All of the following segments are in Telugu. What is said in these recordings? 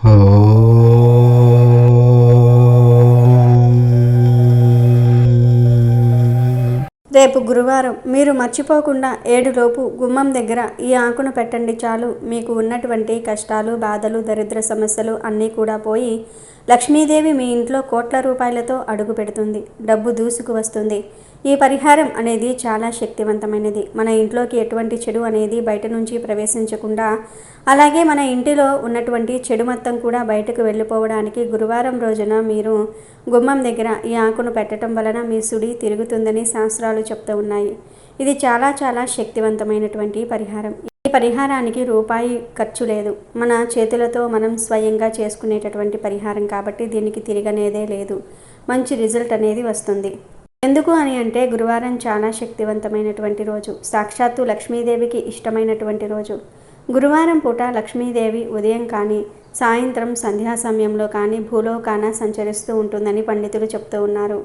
రేపు గురువారం మీరు మర్చిపోకుండా 7 లోపు గుమ్మం దగ్గర ఈ ఆకును పెట్టండి. చాలు, మీకు ఉన్నటువంటి కష్టాలు, బాధలు, దరిద్ర సమస్యలు అన్నీ కూడా పోయి లక్ష్మీదేవి మీ ఇంట్లో కోట్ల రూపాయలతో అడుగు పెడుతుంది. డబ్బు దూసుకు వస్తుంది. ఈ పరిహారం అనేది చాలా శక్తివంతమైనది. మన ఇంట్లోకి ఎటువంటి చెడు అనేది బయట నుంచి ప్రవేశించకుండా, అలాగే మన ఇంటిలో ఉన్నటువంటి చెడు మొత్తం కూడా బయటకు వెళ్ళిపోవడానికి గురువారం రోజున మీరు గుమ్మం దగ్గర ఈ ఆకును పెట్టడం వలన మీ సుడి తిరుగుతుందని శాస్త్రాలు చెప్తూ ఉన్నాయి. ఇది చాలా చాలా శక్తివంతమైనటువంటి పరిహారం. ఈ పరిహారానికి రూపాయి ఖర్చు లేదు. మన చేతులతో మనం స్వయంగా చేసుకునేటటువంటి పరిహారం కాబట్టి దీనికి తిరగనేదే లేదు. మంచి రిజల్ట్ అనేది వస్తుంది. ఎందుకు అని అంటే గురువారం చాలా శక్తివంతమైనటువంటి రోజు. సాక్షాత్తు లక్ష్మీదేవికి ఇష్టమైనటువంటి రోజు. గురువారం పూట లక్ష్మీదేవి ఉదయం కానీ సాయంత్రం సంధ్యా సమయంలో కానీ భూలోకాన సంచరిస్తూ ఉంటుందని పండితులు చెప్తూ ఉన్నారు.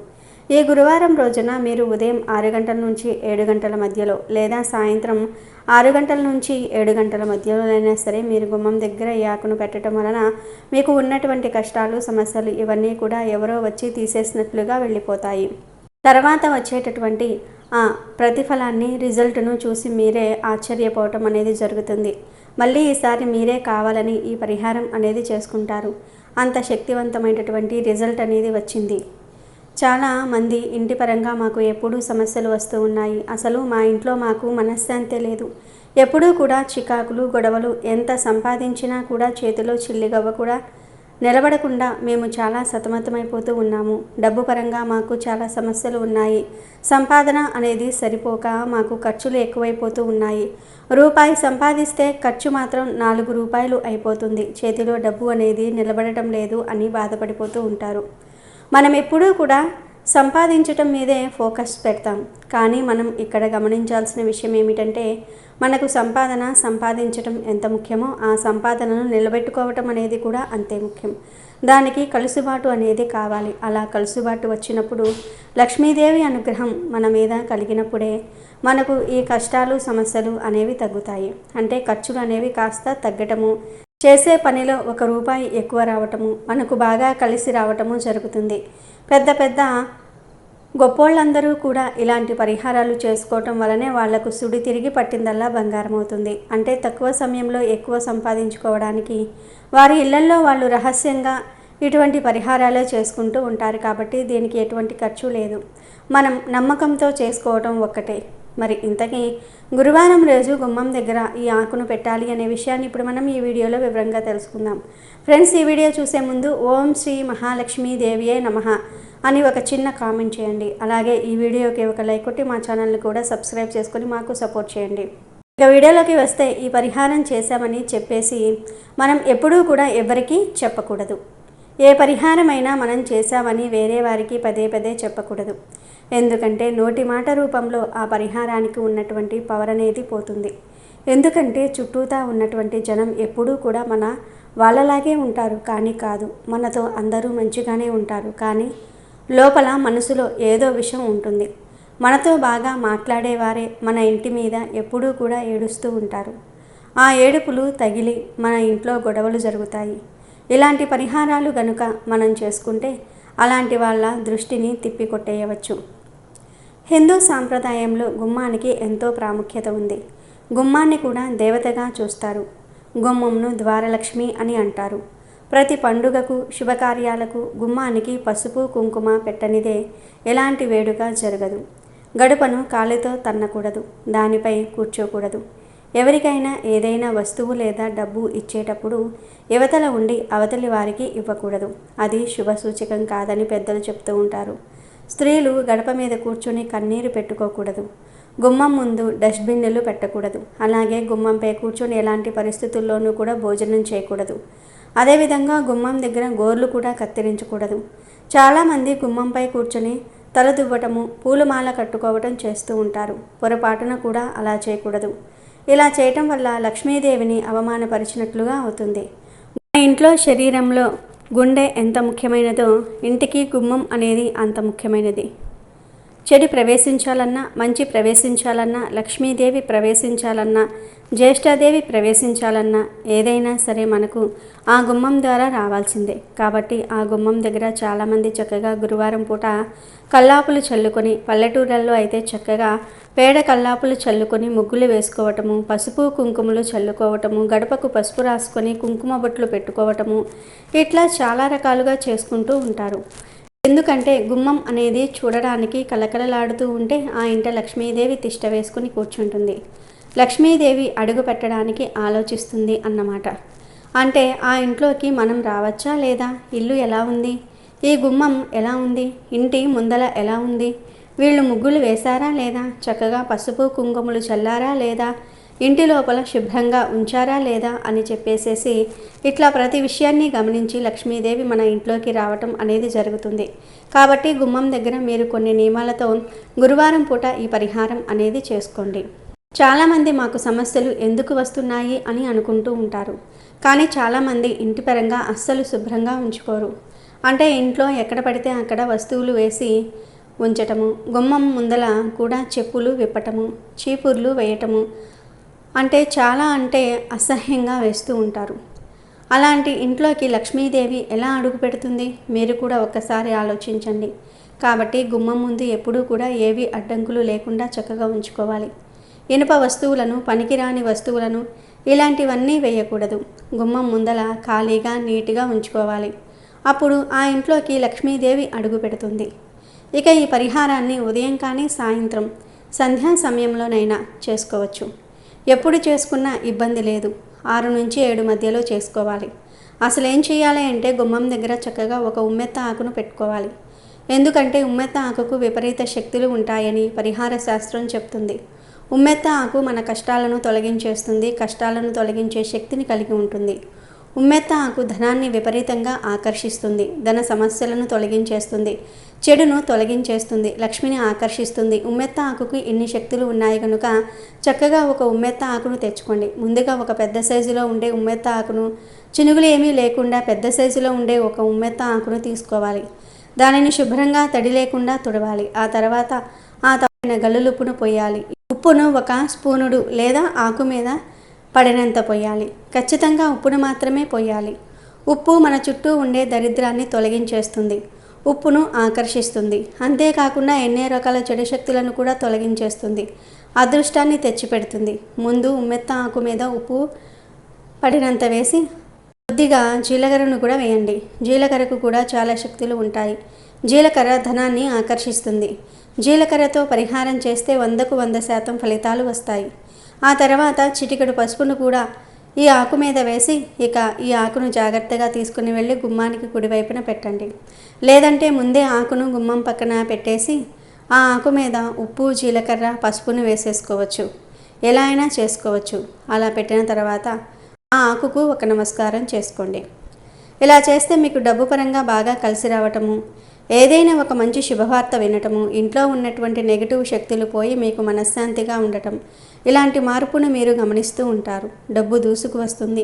ఈ గురువారం రోజున మీరు ఉదయం 6 గంటల నుంచి 7 గంటల మధ్యలో లేదా సాయంత్రం 6 గంటల నుంచి 7 గంటల మధ్యలో అయినా సరే మీరు గుమ్మం దగ్గర ఈ ఆకును పెట్టడం వలన మీకు ఉన్నటువంటి కష్టాలు, సమస్యలు ఇవన్నీ కూడా ఎవరో వచ్చి తీసేసినట్లుగా వెళ్ళిపోతాయి. తర్వాత వచ్చేటటువంటి ఆ ప్రతిఫలాన్ని, రిజల్ట్ను చూసి మీరే ఆశ్చర్యపోవటం అనేది జరుగుతుంది. మళ్ళీ ఈసారి మీరే కావాలని ఈ పరిహారం అనేది చేసుకుంటారు. అంత శక్తివంతమైనటువంటి రిజల్ట్ అనేది వచ్చింది. చాలా మంది ఇంటి పరంగా మాకు ఎప్పుడూ సమస్యలు వస్తూ ఉన్నాయి, అసలు మా ఇంట్లో మాకు మనశ్శాంతి లేదు, ఎప్పుడూ కూడా చికాకులు, గొడవలు, ఎంత సంపాదించినా కూడా చేతిలో చిల్లిగవ్వ కూడా నిలబడకుండా మేము చాలా సతమతమైపోతూ ఉన్నాము. డబ్బు పరంగా మాకు చాలా సమస్యలు ఉన్నాయి. సంపాదన అనేది సరిపోక మాకు ఖర్చులు ఎక్కువైపోతూ ఉన్నాయి. రూపాయి సంపాదిస్తే ఖర్చు మాత్రం 4 రూపాయలు అయిపోతుంది. చేతిలో డబ్బు అనేది నిలబడటం లేదు అని బాధపడిపోతూ ఉంటారు. మనం ఎప్పుడూ కూడా సంపాదించటం మీదే ఫోకస్ పెడతాం. కానీ మనం ఇక్కడ గమనించాల్సిన విషయం ఏమిటంటే మనకు సంపాదించటం ఎంత ముఖ్యమో ఆ సంపాదనను నిలబెట్టుకోవటం అనేది కూడా అంతే ముఖ్యం. దానికి కలుసుబాటు అనేది కావాలి. అలా కలుసుబాటు వచ్చినప్పుడు లక్ష్మీదేవి అనుగ్రహం మన మీద కలిగినప్పుడే మనకు ఈ కష్టాలు, సమస్యలు అనేవి తగ్గుతాయి. అంటే ఖర్చులు అనేవి కాస్త తగ్గటము, చేసే పనిలో 1 రూపాయి ఎక్కువ రావటము, మనకు బాగా కలిసి రావటము జరుగుతుంది. పెద్ద పెద్ద గొప్పోళ్ళందరూ కూడా ఇలాంటి పరిహారాలు చేసుకోవటం వలనే వాళ్లకు సుడి తిరిగి పట్టిందల్లా బంగారం అవుతుంది. అంటే తక్కువ సమయంలో ఎక్కువ సంపాదించుకోవడానికి వారి ఇళ్లల్లో వాళ్ళు రహస్యంగా ఇటువంటి పరిహారాలే చేసుకుంటూ ఉంటారు. కాబట్టి దీనికి ఎటువంటి ఖర్చు లేదు. మనం నమ్మకంతో చేసుకోవటం ఒక్కటే. మరి ఇంతకీ గురువారం రోజు గుమ్మం దగ్గర ఈ ఆకును పెట్టాలి అనే విషయాన్ని ఇప్పుడు మనం ఈ వీడియోలో వివరంగా తెలుసుకుందాం. ఫ్రెండ్స్, ఈ వీడియో చూసే ముందు ఓం శ్రీ మహాలక్ష్మీదేవియే నమః అని ఒక చిన్న కామెంట్ చేయండి. అలాగే ఈ వీడియోకి ఒక లైక్ కొట్టి మా ఛానల్ని కూడా సబ్స్క్రైబ్ చేసుకొని మాకు సపోర్ట్ చేయండి. ఇక వీడియోలోకి వస్తే, ఈ పరిహారం చేశామని చెప్పేసి మనం ఎప్పుడూ కూడా ఎవరికీ చెప్పకూడదు. ఏ పరిహారమైనా మనం చేశామని వేరే వారికి పదే పదే చెప్పకూడదు. ఎందుకంటే నోటి మాట రూపంలో ఆ పరిహారానికి ఉన్నటువంటి పవర్ అనేది పోతుంది. ఎందుకంటే చుట్టూతా ఉన్నటువంటి జనం ఎప్పుడూ కూడా మన వాళ్ళలాగే ఉంటారు కానీ కాదు. మనతో అందరూ మంచిగానే ఉంటారు కానీ లోపల మనసులో ఏదో విషయం ఉంటుంది. మనతో బాగా మాట్లాడేవారే మన ఇంటి మీద ఎప్పుడూ కూడా ఏడుస్తూ ఉంటారు. ఆ ఏడుపులు తగిలి మన ఇంట్లో గొడవలు జరుగుతాయి. ఇలాంటి పరిహారాలు గనుక మనం చేసుకుంటే అలాంటి వాళ్ళ దృష్టిని తిప్పికొట్టేయవచ్చు. హిందూ సాంప్రదాయంలో గుమ్మానికి ఎంతో ప్రాముఖ్యత ఉంది. గుమ్మాన్ని కూడా దేవతగా చూస్తారు. గుమ్మంను ద్వారలక్ష్మి అని అంటారు. ప్రతి పండుగకు, శుభకార్యాలకు గుమ్మానికి పసుపు, కుంకుమ పెట్టనిదే ఎలాంటి వేడుక జరగదు. గడపను కాలితో తన్నకూడదు, దానిపై కూర్చోకూడదు. ఎవరికైనా ఏదైనా వస్తువు లేదా డబ్బు ఇచ్చేటప్పుడు యువతల ఉండి అవతలి వారికి ఇవ్వకూడదు. అది శుభసూచకం కాదని పెద్దలు చెప్తూ ఉంటారు. స్త్రీలు గడప మీద కూర్చొని కన్నీరు పెట్టుకోకూడదు. గుమ్మం ముందు డస్ట్బిన్నులు పెట్టకూడదు. అలాగే గుమ్మంపై కూర్చొని ఎలాంటి పరిస్థితుల్లోనూ కూడా భోజనం చేయకూడదు. అదేవిధంగా గుమ్మం దగ్గర గోర్లు కూడా కత్తిరించకూడదు. చాలామంది గుమ్మంపై కూర్చొని తల దువ్వటము, పూలమాల కట్టుకోవటం చేస్తూ ఉంటారు. పొరపాటున కూడా అలా చేయకూడదు. ఇలా చేయటం వల్ల లక్ష్మీదేవిని అవమానపరిచినట్లుగా అవుతుంది. మన ఇంట్లో శరీరంలో గుండె ఎంత ముఖ్యమైనదో ఇంటికి గుమ్మం అనేది అంత ముఖ్యమైనది. చెడు ప్రవేశించాలన్నా, మంచి ప్రవేశించాలన్నా, లక్ష్మీదేవి ప్రవేశించాలన్నా, జ్యేష్ఠాదేవి ప్రవేశించాలన్నా ఏదైనా సరే మనకు ఆ గుమ్మం ద్వారా రావాల్సిందే. కాబట్టి ఆ గుమ్మం దగ్గర చాలామంది చక్కగా గురువారం పూట కల్లాపులు చల్లుకొని, పల్లెటూళ్ళల్లో అయితే చక్కగా పేడ కల్లాపులు చల్లుకొని ముగ్గులు వేసుకోవటము, పసుపు కుంకుమలు చల్లుకోవటము, గడపకు పసుపు రాసుకొని కుంకుమ బొట్లు పెట్టుకోవటము, ఇట్లా చాలా రకాలుగా చేసుకుంటూ ఉంటారు. ఎందుకంటే గుమ్మం అనేది చూడడానికి కలకలలాడుతూ ఉంటే ఆ ఇంట లక్ష్మీదేవి తిష్ట వేసుకుని కూర్చుంటుంది. లక్ష్మీదేవి అడుగు పెట్టడానికి ఆలోచిస్తుంది అన్నమాట. అంటే ఆ ఇంట్లోకి మనం రావచ్చా లేదా, ఇల్లు ఎలా ఉంది, ఈ గుమ్మం ఎలా ఉంది, ఇంటి ముందల ఎలా ఉంది, వీళ్ళు ముగ్గులు వేశారా లేదా, చక్కగా పసుపు కుంకుమలు చల్లారా లేదా, ఇంటి లోపల శుభ్రంగా ఉంచారా లేదా అని చెప్పేసేసి ఇట్లా ప్రతి విషయాన్ని గమనించి లక్ష్మీదేవి మన ఇంట్లోకి రావటం అనేది జరుగుతుంది. కాబట్టి గుమ్మం దగ్గర మీరు కొన్ని నియమాలతో గురువారం పూట ఈ పరిహారం అనేది చేసుకోండి. చాలామంది మాకు సమస్యలు ఎందుకు వస్తున్నాయి అని అనుకుంటూ ఉంటారు. కానీ చాలామంది ఇంటి పరంగా అస్సలు శుభ్రంగా ఉంచుకోరు. అంటే ఇంట్లో ఎక్కడ పడితే అక్కడ వస్తువులు వేసి ఉంచటము, గుమ్మం ముందల కూడా చెప్పులు విప్పటము, చీపుర్లు వేయటము, అంటే అసహ్యంగా వేస్తూ ఉంటారు. అలాంటి ఇంట్లోకి లక్ష్మీదేవి ఎలా అడుగు పెడుతుంది మీరు కూడా ఒక్కసారి ఆలోచించండి. కాబట్టి గుమ్మం ముందు ఎప్పుడూ కూడా ఏవి అడ్డంకులు లేకుండా చక్కగా ఉంచుకోవాలి. ఇనుప వస్తువులను, పనికిరాని వస్తువులను ఇలాంటివన్నీ వేయకూడదు. గుమ్మం ముందల ఖాళీగా నీట్గా ఉంచుకోవాలి. అప్పుడు ఆ ఇంట్లోకి లక్ష్మీదేవి అడుగు పెడుతుంది. ఇక ఈ పరిహారాన్ని ఉదయం కానీ సాయంత్రం సంధ్యా సమయంలోనైనా చేసుకోవచ్చు. ఎప్పుడు చేసుకున్నా ఇబ్బంది లేదు. 6 నుంచి 7 మధ్యలో చేసుకోవాలి. అసలు ఏం చేయాలి అంటే గుమ్మం దగ్గర చక్కగా ఒక ఉమ్మెత్త ఆకును పెట్టుకోవాలి. ఎందుకంటే ఉమ్మెత్త ఆకుకు విపరీత శక్తులు ఉంటాయని పరిహార శాస్త్రం చెప్తుంది. ఉమ్మెత్త ఆకు మన కష్టాలను తొలగించేస్తుంది, కష్టాలను తొలగించే శక్తిని కలిగి ఉంటుంది. ఉమ్మెత్త ఆకు ధనాన్ని విపరీతంగా ఆకర్షిస్తుంది, ధన సమస్యలను తొలగించేస్తుంది, చెడును తొలగించేస్తుంది, లక్ష్మిని ఆకర్షిస్తుంది. ఉమ్మెత్త ఆకుకు ఇన్ని శక్తులు ఉన్నాయి కనుక చక్కగా ఒక ఉమ్మెత్త ఆకును తెచ్చుకోండి. ముందుగా ఒక పెద్ద సైజులో ఉండే ఉమ్మెత్త ఆకును, చినుగులు ఏమీ లేకుండా పెద్ద సైజులో ఉండే ఒక ఉమ్మెత్త ఆకును తీసుకోవాలి. దానిని శుభ్రంగా తడి లేకుండా తుడవాలి. ఆ తర్వాత ఆ తడిన గల్లులుప్పును పోయాలి. ఉప్పును 1 స్పూనుడు లేదా ఆకు మీద పడినంత పోయాలి. ఖచ్చితంగా ఉప్పును మాత్రమే పోయాలి. ఉప్పు మన చుట్టూ ఉండే దరిద్రాన్ని తొలగించేస్తుంది, ఉప్పును ఆకర్షిస్తుంది. అంతేకాకుండా ఎన్నో రకాల చెడు శక్తులను కూడా తొలగించేస్తుంది, అదృష్టాన్ని తెచ్చిపెడుతుంది. ముందు ఉమ్మెత్త ఆకు మీద ఉప్పు పడినంత వేసి కొద్దిగా జీలకర్రను కూడా వేయండి. జీలకర్రకు కూడా చాలా శక్తులు ఉంటాయి. జీలకర్ర ధనాన్ని ఆకర్షిస్తుంది. జీలకర్రతో పరిహారం చేస్తే 100కు 100% ఫలితాలు వస్తాయి. ఆ తర్వాత చిటికెడు పసుపును కూడా ఈ ఆకు మీద వేసి ఇక ఈ ఆకును జాగ్రత్తగా తీసుకుని వెళ్ళి గుమ్మానికి కుడివైపున పెట్టండి. లేదంటే ముందే ఆకును గుమ్మం పక్కన పెట్టేసి ఆ ఆకు మీద ఉప్పు, జీలకర్ర, పసుపును వేసేసుకోవచ్చు. ఎలా అయినా చేసుకోవచ్చు. అలా పెట్టిన తర్వాత ఆ ఆకుకు ఒక నమస్కారం చేసుకోండి. ఇలా చేస్తే మీకు డబ్బు పరంగా బాగా కలిసి రావటము, ఏదైనా ఒక మంచి శుభవార్త వినటము, ఇంట్లో ఉన్నటువంటి నెగిటివ్ శక్తులు పోయి మీకు మనశ్శాంతిగా ఉండటం, ఇలాంటి మార్పును మీరు గమనిస్తూ ఉంటారు. డబ్బు దూసుకు వస్తుంది,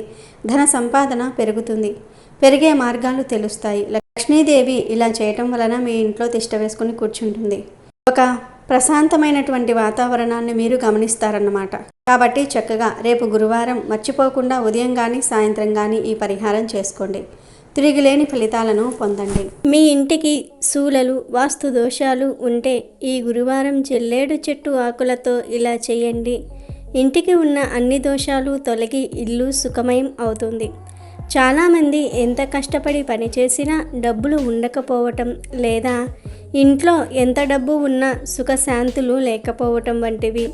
ధన సంపాదన పెరుగుతుంది, పెరిగే మార్గాలు తెలుస్తాయి. లక్ష్మీదేవి ఇలా చేయటం వలన మీ ఇంట్లో తిష్ట వేసుకుని కూర్చుంటుంది. ఒక ప్రశాంతమైనటువంటి వాతావరణాన్ని మీరు గమనిస్తారన్నమాట. కాబట్టి చక్కగా రేపు గురువారం మర్చిపోకుండా ఉదయం కానీ సాయంత్రం కానీ ఈ పరిహారం చేసుకోండి. తిరిగిలేని ఫలితాలను పొందండి. మీ ఇంటికి శూలలు, వాస్తు దోషాలు ఉంటే ఈ గురువారం జిల్లేడు చెట్టు ఆకులతో ఇలా చేయండి. ఇంటికి ఉన్న అన్ని దోషాలు తొలగి ఇల్లు సుఖమయం అవుతుంది. చాలామంది ఎంత కష్టపడి పనిచేసినా డబ్బులు ఉండకపోవటం, లేదా ఇంట్లో ఎంత డబ్బు ఉన్నా సుఖశాంతులు లేకపోవటం వంటివి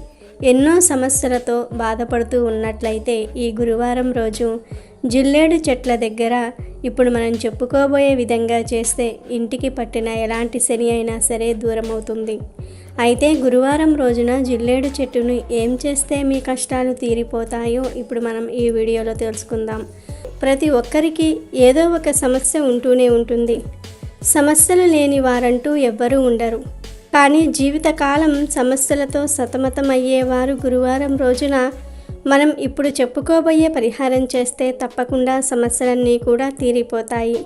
ఎన్నో సమస్యలతో బాధపడుతూ ఉన్నట్లయితే ఈ గురువారం రోజు జిల్లేడు చెట్ల దగ్గర ఇప్పుడు మనం చెప్పుకోబోయే విధంగా చేస్తే ఇంటికి పట్టిన ఎలాంటి శని అయినా సరే దూరం అవుతుంది. అయితే గురువారం రోజున జిల్లేడు చెట్టును ఏం చేస్తే మీ కష్టాలు తీరిపోతాయో ఇప్పుడు మనం ఈ వీడియోలో తెలుసుకుందాం. ప్రతి ఒక్కరికి ఏదో ఒక సమస్య ఉంటూనే ఉంటుంది. సమస్యలు లేని వారంటూ ఎవ్వరూ ఉండరు. కానీ జీవితకాలం సమస్యలతో సతమతం అయ్యేవారు గురువారం రోజున మనం ఇప్పుడు చెప్పుకోబోయే పరిహారం చేస్తే తప్పకుండా సమస్యలన్నీ కూడా తీరిపోతాయి.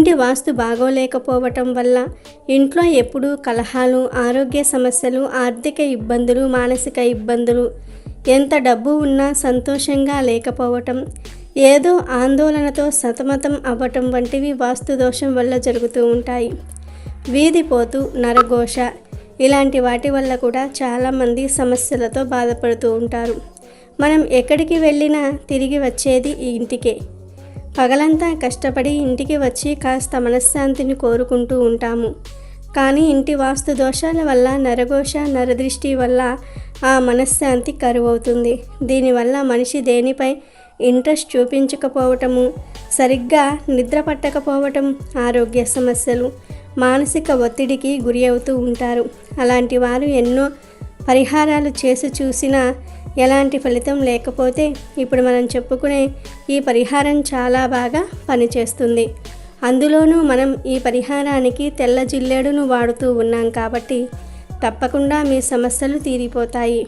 ఇంటి వాస్తు బాగోలేకపోవటం వల్ల ఇంట్లో ఎప్పుడూ కలహాలు, ఆరోగ్య సమస్యలు, ఆర్థిక ఇబ్బందులు, మానసిక ఇబ్బందులు, ఎంత డబ్బు ఉన్నా సంతోషంగా లేకపోవటం, ఏదో ఆందోళనతో సతమతం అవ్వటం వంటివి వాస్తు దోషం వల్ల జరుగుతూ ఉంటాయి. వీధిపోతు, నరఘోష ఇలాంటి వాటి వల్ల కూడా చాలామంది సమస్యలతో బాధపడుతూ ఉంటారు. మనం ఎక్కడికి వెళ్ళినా తిరిగి వచ్చేది ఈ ఇంటికే. పగలంతా కష్టపడి ఇంటికి వచ్చి కాస్త మనశ్శాంతిని కోరుకుంటూ ఉంటాము. కానీ ఇంటి వాస్తు దోషాల వల్ల, నరఘోష, నరదృష్టి వల్ల ఆ మనశ్శాంతి కరువవుతుంది. దీనివల్ల మనిషి దేనిపై ఇంట్రెస్ట్ చూపించకపోవటము, సరిగ్గా నిద్ర పట్టకపోవటం, ఆరోగ్య సమస్యలు, మానసిక ఒత్తిడికి గురి అవుతూ ఉంటారు. అలాంటి వారు ఎన్నో పరిహారాలు చేసి చూసినా ఎలాంటి ఫలితం లేకపోతే ఇప్పుడు మనం చెప్పుకునే ఈ పరిహారం చాలా బాగా పనిచేస్తుంది. అందులోనూ మనం ఈ పరిహారానికి తెల్ల జిల్లేడును వాడుతూ ఉన్నాం కాబట్టి తప్పకుండా మీ సమస్యలు తీరిపోతాయి.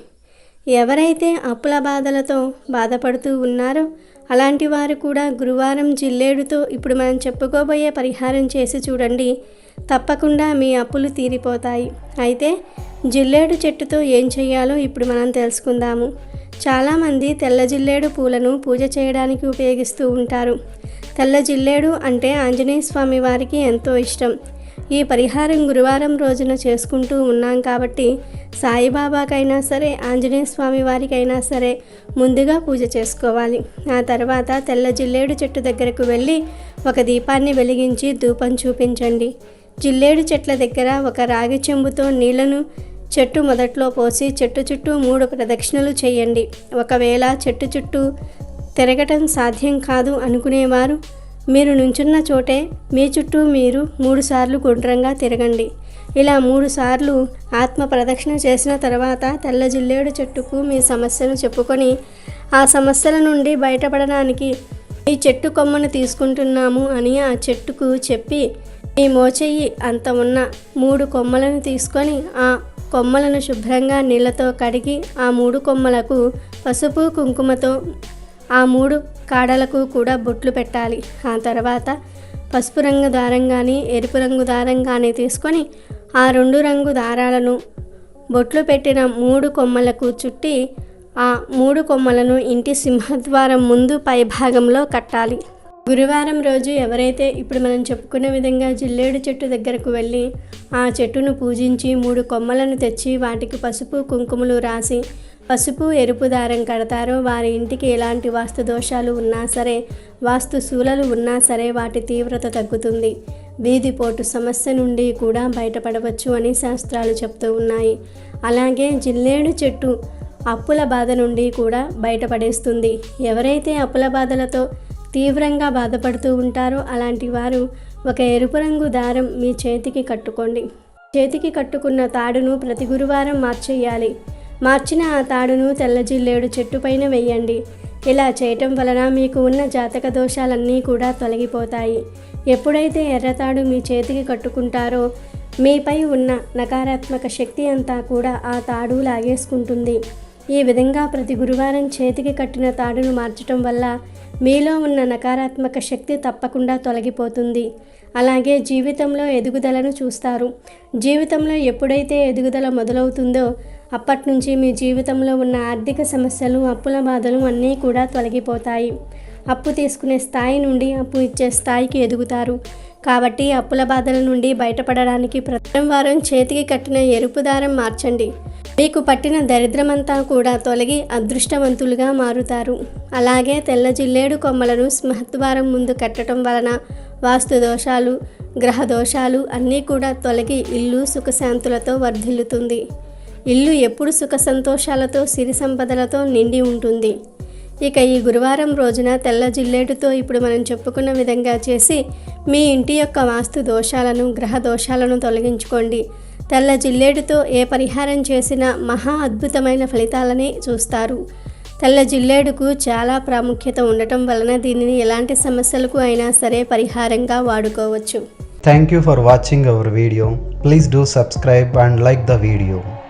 ఎవరైతే అప్పుల బాధలతో బాధపడుతూ ఉన్నారో అలాంటి వారు కూడా గురువారం జిల్లేడుతో ఇప్పుడు మనం చెప్పుకోబోయే పరిహారం చేసి చూడండి. తప్పకుండా మీ అప్పులు తీరిపోతాయి. అయితే జిల్లేడు చెట్టుతో ఏం చేయాలో ఇప్పుడు మనం తెలుసుకుందాము. చాలామంది తెల్ల జిల్లేడు పూలను పూజ చేయడానికి ఉపయోగిస్తూ ఉంటారు. తెల్ల జిల్లేడు అంటే ఆంజనేయ స్వామి వారికి ఎంతో ఇష్టం. ఈ పరిహారం గురువారం రోజున చేసుకుంటూ ఉన్నాం కాబట్టి సాయిబాబాకైనా సరే, ఆంజనేయ స్వామి వారికైనా సరే ముందుగా పూజ చేసుకోవాలి. ఆ తర్వాత తెల్ల జిల్లేడు చెట్టు దగ్గరకు వెళ్ళి ఒక దీపాన్ని వెలిగించి ధూపం చూపించండి. జిల్లేడు చెట్ల దగ్గర ఒక రాగి చెంబుతో నీళ్లను చెట్టు మొదట్లో పోసి చెట్టు చుట్టూ 3 ప్రదక్షిణలు చేయండి. ఒకవేళ చెట్టు చుట్టూ తిరగటం సాధ్యం కాదు అనుకునేవారు మీరు నుంచున్న చోటే మీ చుట్టూ మీరు 3 సార్లు గుండ్రంగా తిరగండి. ఇలా 3 సార్లు ఆత్మ ప్రదక్షిణ చేసిన తర్వాత తెల్ల జిల్లేడు చెట్టుకు మీ సమస్యను చెప్పుకొని ఆ సమస్యల నుండి బయటపడడానికి ఈ చెట్టు కొమ్మను తీసుకుంటున్నాము అని ఆ చెట్టుకు చెప్పి ఈ మోచెయ్యి అంత ఉన్న 3 కొమ్మలను తీసుకొని ఆ కొమ్మలను శుభ్రంగా నీళ్లతో కడిగి ఆ 3 కొమ్మలకు పసుపు కుంకుమతో ఆ 3 కాడలకు కూడా బొట్లు పెట్టాలి. ఆ తర్వాత పసుపు రంగు దారం కానీ ఎరుపు రంగు దారం కానీ తీసుకొని ఆ 2 రంగు దారాలను బొట్లు పెట్టిన 3 కొమ్మలకు చుట్టి ఆ 3 కొమ్మలను ఇంటి సింహద్వారం ముందు పై భాగంలో కట్టాలి. గురువారం రోజు ఎవరైతే ఇప్పుడు మనం చెప్పుకున్న విధంగా జిల్లేడు చెట్టు దగ్గరకు వెళ్ళి ఆ చెట్టును పూజించి 3 కొమ్మలను తెచ్చి వాటికి పసుపు కుంకుమలు రాసి పసుపు ఎరుపు దారం కడతారో వారి ఇంటికి ఎలాంటి వాస్తు దోషాలు ఉన్నా సరే, వాస్తు శూలలు ఉన్నా సరే వాటి తీవ్రత తగ్గుతుంది. వీధిపోటు సమస్య నుండి కూడా బయటపడవచ్చు అని శాస్త్రాలు చెప్తూ ఉన్నాయి. అలాగే జిల్లేడు చెట్టు అప్పుల బాధ నుండి కూడా బయటపడేస్తుంది. ఎవరైతే అప్పుల బాధలతో తీవ్రంగా బాధపడుతూ ఉంటారో అలాంటి వారు ఒక ఎరుపు రంగు దారం మీ చేతికి కట్టుకోండి. చేతికి కట్టుకున్న తాడును ప్రతి గురువారం మార్చేయాలి. మార్చిన ఆ తాడును తెల్ల జిల్లేడు చెట్టు పైన వెయ్యండి. ఇలా చేయటం వలన మీకు ఉన్న జాతక దోషాలన్నీ కూడా తొలగిపోతాయి. ఎప్పుడైతే ఎర్రతాడు మీ చేతికి కట్టుకుంటారో మీపై ఉన్న నకారాత్మక శక్తి అంతా కూడా ఆ తాడు లాగేసుకుంటుంది. ఈ విధంగా ప్రతి గురువారం చేతికి కట్టిన తాడును మార్చటం వల్ల మీలో ఉన్న నకారాత్మక శక్తి తప్పకుండా తొలగిపోతుంది. అలాగే జీవితంలో ఎదుగుదలను చూస్తారు. జీవితంలో ఎప్పుడైతే ఎదుగుదల మొదలవుతుందో అప్పటి నుంచి మీ జీవితంలో ఉన్న ఆర్థిక సమస్యలు, అప్పుల బాధలు అన్నీ కూడా తొలగిపోతాయి. అప్పు తీసుకునే స్థాయి నుండి అప్పు ఇచ్చే స్థాయికి ఎదుగుతారు. కాబట్టి అప్పుల బాధల నుండి బయటపడడానికి ప్రతి వారం చేతికి కట్టిన ఎరుపు దారం మార్చండి. మీకు పట్టిన దరిద్రమంతా కూడా తొలగి అదృష్టవంతులుగా మారుతారు. అలాగే తెల్ల జిల్లేడు కొమ్మలను సింహద్వారం ముందు కట్టడం వలన వాస్తు దోషాలు, గ్రహ దోషాలు అన్నీ కూడా తొలగి ఇల్లు సుఖశాంతులతో వర్ధిల్లుతుంది. ఇల్లు ఎప్పుడు సుఖ సంతోషాలతో, సిరి సంపదలతో నిండి ఉంటుంది. ఇక ఈ గురువారం రోజున తెల్ల జిల్లేడుతో ఇప్పుడు మనం చెప్పుకున్న విధంగా చేసి మీ ఇంటి యొక్క వాస్తు దోషాలను, గ్రహ దోషాలను తొలగించుకోండి. తెల్ల జిల్లేడుతో ఏ పరిహారం చేసినా మహా అద్భుతమైన ఫలితాలని చూస్తారు. తెల్ల జిల్లేడుకు చాలా ప్రాముఖ్యత ఉండటం వలన దీనిని ఎలాంటి సమస్యలకు అయినా సరే పరిహారంగా వాడుకోవచ్చు. Thank you for watching our video. Please do subscribe and like the video.